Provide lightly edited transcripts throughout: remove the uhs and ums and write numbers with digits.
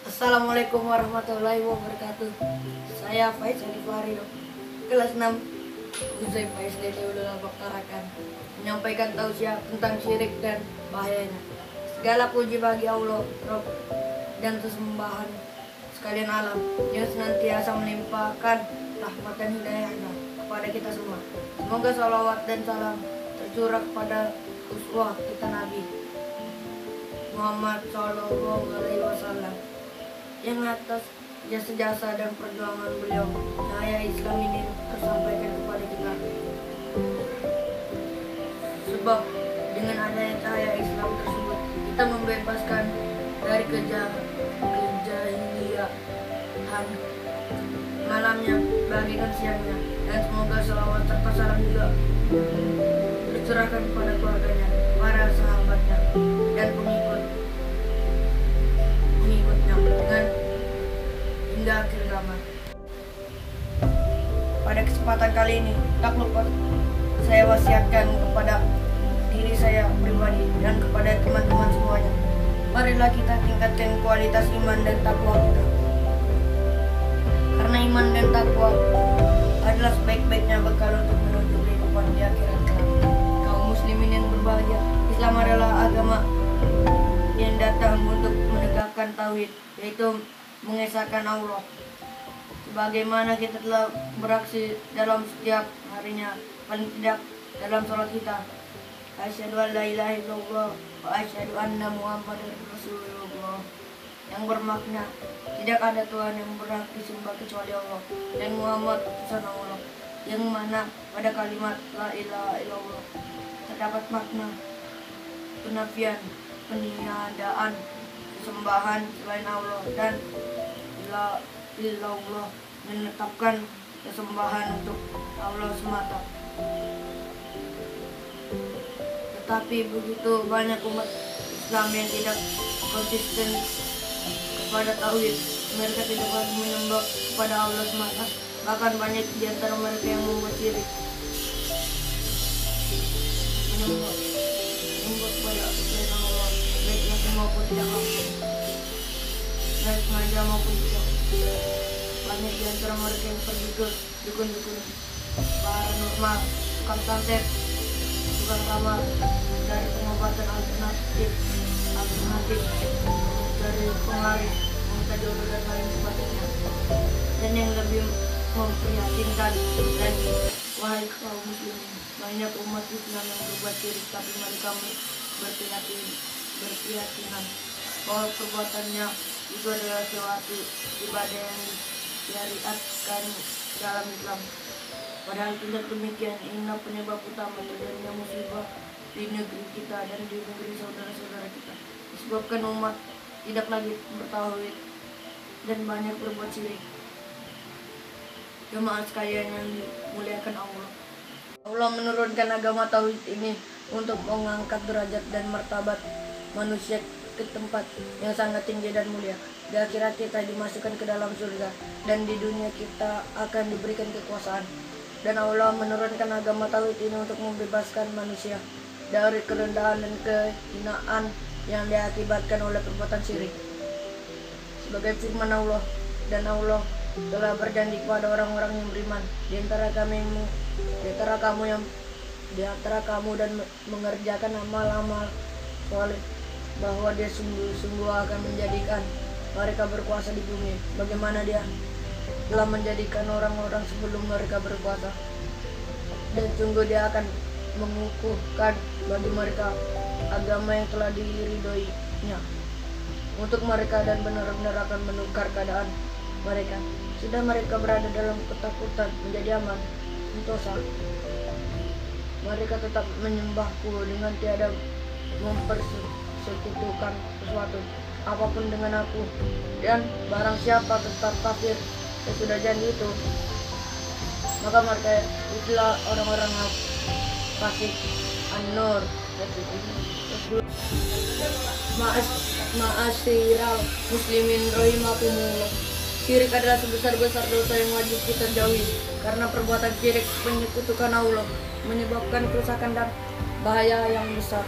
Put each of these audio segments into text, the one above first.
Assalamualaikum warahmatullahi wabarakatuh. Saya Faiz Adi Fario, kelas 6 Uzay Faiz Ulul Albab Tarakan, menyampaikan tausiah tentang syirik dan bahayanya. Segala puji bagi Allah, Rob dan sesembahan sekalian alam yang senantiasa melimpahkan rahmat dan hidayahnya kepada kita semua. Semoga salawat dan salam tercurah kepada uswah kita Nabi Muhammad Shallallahu Alaihi Wasallam yang atas jasa-jasa dan perjuangan beliau cahaya Islam ini tersampaikan kepada kita. Sebab dengan adanya cahaya Islam tersebut kita membebaskan dari kejahiliahan malamnya bagikan siangnya, dan semoga salawat serta salam juga dicurahkan kepada keluarganya, para sahabatnya, dan pengikutnya dengan hingga akhir zaman. Pada kesempatan kali ini, tak lupa saya wasiatkan kepada diri saya pribadi dan kepada teman-teman semuanya. Marilah kita tingkatkan kualitas iman dan takwa kita. Karena iman dan takwa adalah sebaik-baiknya bekal untuk menuju kehidupan di akhirat kelak. Kaum muslimin yang berbahagia, Islam adalah agama yang datang untuk menegakkan tauhid, yaitu mengesahkan Allah. Sebagaimana kita telah beraksi dalam setiap harinya, paling tidak dalam sholat kita. Asyhadu an la ilaha illallah wa asyhadu anna Muhammadar Rasulullah, yang bermakna tidak ada Tuhan yang berhak disembah kecuali Allah, dan Muhammad utusan Allah, yang mana pada kalimat la ilaha illallah terdapat makna penafian, peniadaan sembahan selain Allah, dan la illallah menetapkan kesembahan untuk Allah semata. Tetapi begitu banyak umat Islam yang tidak konsisten kepada tauhid. Mereka tidak lagi menyembah kepada Allah semata, bahkan banyak di antara mereka yang membuat syirik, menyembah kepada selain Allah, baik yang maupun tidak mampu, baik sengaja maupun tidak. Banyak di antara mereka yang pergi ke dukun-dukun, paranormal, tukang santet, tukang ramal, dari pengobatan alternatif, dari penglaris, meminta jodoh dan lain sebagainya. Dan yang lebih memprihatinkan lagi, wahai kaum muslimin, banyak umat Islam yang berbuat syirik, tapi mereka berkeyakinan bahwa perbuatannya itu adalah suatu ibadah yang disyariatkan dalam Islam. Padahal tidak demikian. Inilah penyebab utama terjadinya musibah di negeri kita dan di negeri saudara-saudara kita, disebabkan umat tidak lagi bertauhid dan banyak berbuat syirik. Jemaah sekalian yang dimuliakan Allah, Allah menurunkan agama tauhid ini untuk mengangkat derajat dan martabat manusia ke tempat yang sangat tinggi dan mulia. Di akhirat kita dimasukkan ke dalam surga, dan di dunia kita akan diberikan kekuasaan. Dan Allah menurunkan agama tauhid ini untuk membebaskan manusia dari kerendahan dan kehinaan yang diakibatkan oleh perbuatan syirik. Sebagai firman Allah, dan Allah telah berjanji kepada orang-orang yang beriman di antara kamu dan mengerjakan amal-amal soleh, bahwa Dia sungguh-sungguh akan menjadikan mereka berkuasa di bumi, bagaimana Dia telah menjadikan orang-orang sebelum mereka berkuasa. Dan sungguh Dia akan mengukuhkan bagi mereka agama yang telah diridhoinya untuk mereka, dan benar-benar akan menukar keadaan mereka. Sudah mereka berada dalam ketakutan menjadi aman, sentosa. Mereka tetap menyembahku dengan tiada mempersekutukan sesuatu apapun dengan aku, dan barang siapa tetap kafir sesudah janji itu, maka mereka itulah orang-orang fasik. An-Nur. Ma'asyiral muslimin rahimakumullah. Syirik adalah sebesar-besar dosa yang wajib kita jauhi, karena perbuatan syirik menyekutukan Allah menyebabkan kerusakan dan bahaya yang besar,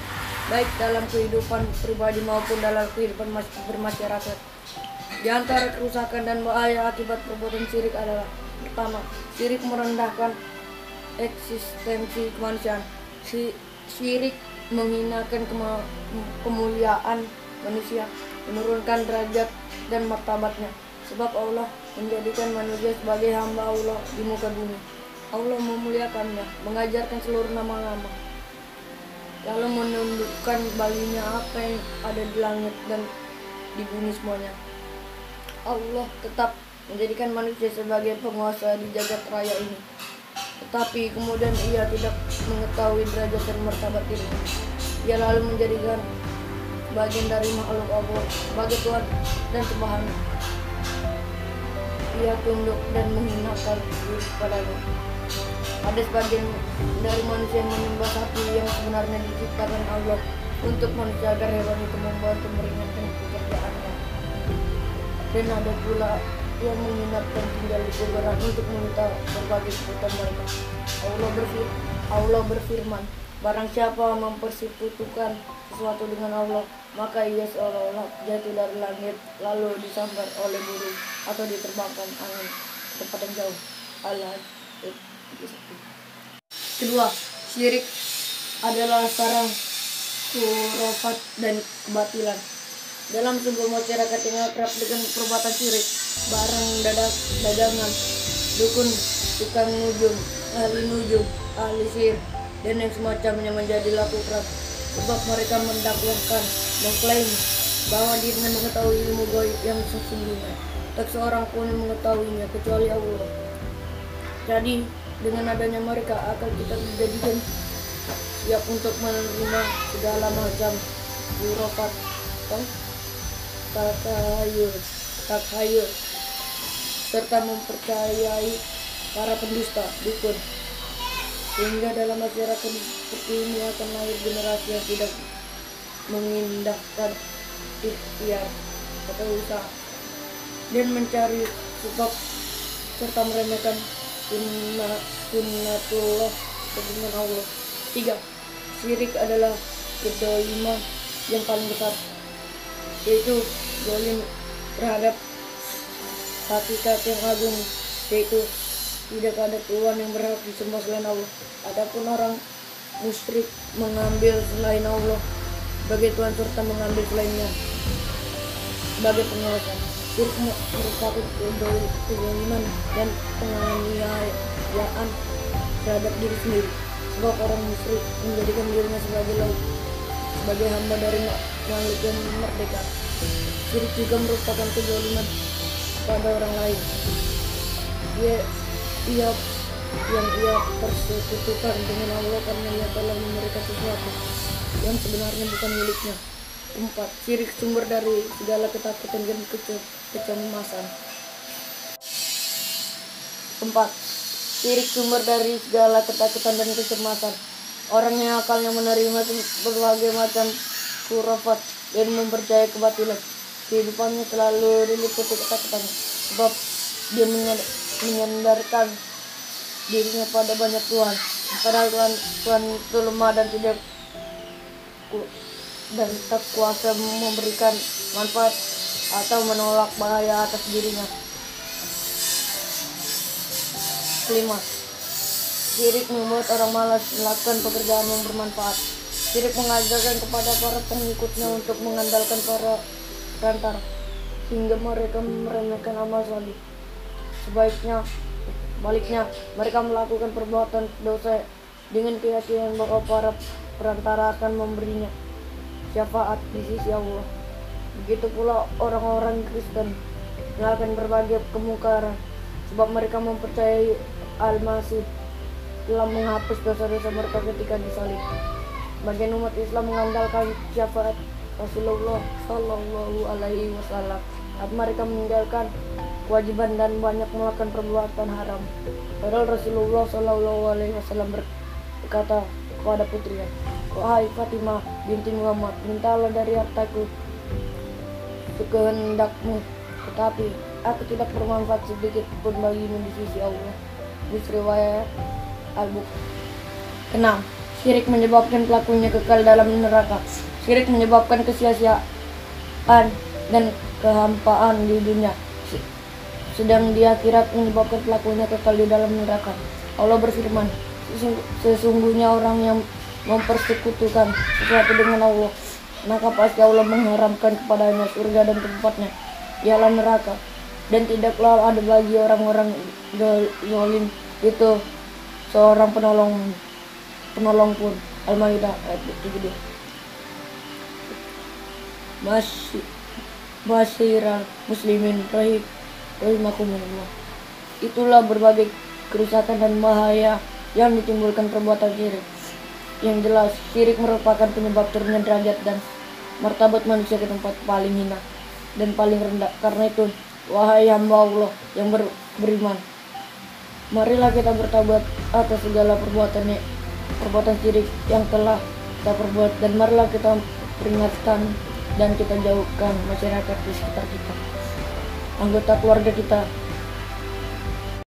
baik dalam kehidupan pribadi maupun dalam kehidupan bermasyarakat. Di antara kerusakan dan bahaya akibat perbuatan syirik adalah: pertama, syirik merendahkan eksistensi kemanusiaan. Syirik menghinakan kemuliaan manusia, menurunkan derajat dan martabatnya. Sebab Allah menjadikan manusia sebagai hamba Allah di muka bumi. Allah memuliakannya, mengajarkan seluruh nama-nama, lalu menundukkan baginya apa yang ada di langit dan di bumi semuanya. Allah tetap menjadikan manusia sebagai penguasa di jagat raya ini. Tetapi kemudian ia tidak mengetahui derajat dan martabat dirinya. Ia lalu menjadikan bagian dari makhluk Allah sebagai Tuhan dan Subhana. Ia tunduk dan menghinakan diri kepadanya. Ada sebagian dari manusia yang menyembah sapi yang sebenarnya diciptakan Allah untuk manusia agar hewan itu membantu meringankan pekerjaannya. Dan ada pula yang menginapkan tinggal di kuburan untuk meminta berbagai kebutuhan mereka. Allah berfirman, barang siapa mempersekutukan sesuatu dengan Allah, maka ia seolah-olah jatuh dari langit lalu disambar oleh burung atau diterbangkan angin ke tempat yang jauh. Al-Hajj. Kedua, syirik adalah sarang khurafat dan kebatilan. Dalam sebuah masyarakat yang akrab dengan perbuatan syirik, barang dagangan, dukun, tukang nujum, ahli nujum, ahli sihir, dan yang semacamnya menjadi laku keras. Sebab mereka mendakwakan, mengklaim bahwa dirinya mengetahui ilmu gaib yang sesungguhnya. Tak seorang pun yang mengetahuinya kecuali Allah. Jadi dengan adanya mereka akan kita dijadikan siap untuk menerima segala macam khurafat, takhayul, serta mempercayai para pendusta, dukun, sehingga dalam masyarakat seperti ini akan lahir generasi yang tidak mengindahkan ikhtiar atau usaha dan mencari sebab serta meremehkan sunnatullah dengan Allah. 3. Syirik adalah kedoliman yang paling besar, yaitu zalim terhadap hakikat yang agung, yaitu tidak ada Tuhan yang berhak disembah selain Allah. Adapun orang musyrik mengambil selain Allah sebagai Tuhan serta mengambil selainnya sebagai penguasa. Syirik merupakan kezaliman dan penganiayaan terhadap diri sendiri. Sebab orang musyrik menjadikan dirinya sebagai hamba dari makhluk yang merdeka. Syirik juga merupakan kezaliman pada orang lain. Ia persekutukan dengan Allah karena ia telah memberikan sesuatu yang sebenarnya bukan miliknya. 4. Syirik sumber dari segala ketakutan dan kecemasan. 4. Syirik sumber dari segala ketakutan dan kecemasan. Orang yang akalnya menerima berbagai macam khurafat dan mempercayai kebatilan, kehidupannya selalu diliputi ketakutan, sebab dia menyandarkan dirinya pada banyak Tuhan, padahal Tuhan itu lemah dan tak kuasa memberikan manfaat atau menolak bahaya atas dirinya. 5. Syirik membuat orang malas melakukan pekerjaan yang bermanfaat. Syirik mengajarkan kepada para pengikutnya untuk mengandalkan para perantara, sehingga mereka meremehkan amal salih. Baliknya, mereka melakukan perbuatan dosa dengan keyakinan bahwa para perantara akan memberinya syafaat di sisi Allah. Begitu pula orang-orang Kristen melakukan berbagai kemungkaran, sebab mereka mempercayai Al-Masih telah menghapus dosa-dosa mereka ketika disalib. Bagian umat Islam mengandalkan syafaat Rasulullah Shallallahu Alaihi Wasallam saat mereka meninggalkan kewajiban dan banyak melakukan perbuatan haram. Padahal Rasulullah Shallallahu Alaihi Wasallam berkata kepada putrinya, "Wahai Fatimah binti Muhammad, mintalah dari hartaku sekehendakmu, tetapi aku tidak bermanfaat sedikit pun bagimu di sisi Allah." Riwayat Al-Bukhari. 6. Syirik menyebabkan pelakunya kekal dalam neraka. Syirik menyebabkan kesia-siaan dan kehampaan di dunia, sedang di akhirat menyebabkan pelakunya kekal di dalam neraka. Allah berfirman, sesungguhnya orang yang mempersekutukan sesuatu dengan Allah, maka pasti Allah mengharamkan kepadanya surga dan tempatnya ialah neraka, dan tidaklah ada bagi orang-orang zalim itu seorang penolong pun. Al-Maidah ayat 32. Masyiral muslimin rahimakumullah. Itulah berbagai kerusakan dan bahaya yang ditimbulkan perbuatan syirik. Yang jelas, syirik merupakan penyebab turunnya derajat dan martabat manusia ke tempat paling hina dan paling rendah. Karena itu, wahai hamba Allah yang beriman, marilah kita bertaubat atas segala perbuatan syirik yang telah kita perbuat, dan marilah kita peringatkan dan kita jauhkan masyarakat di sekitar kita, anggota keluarga kita,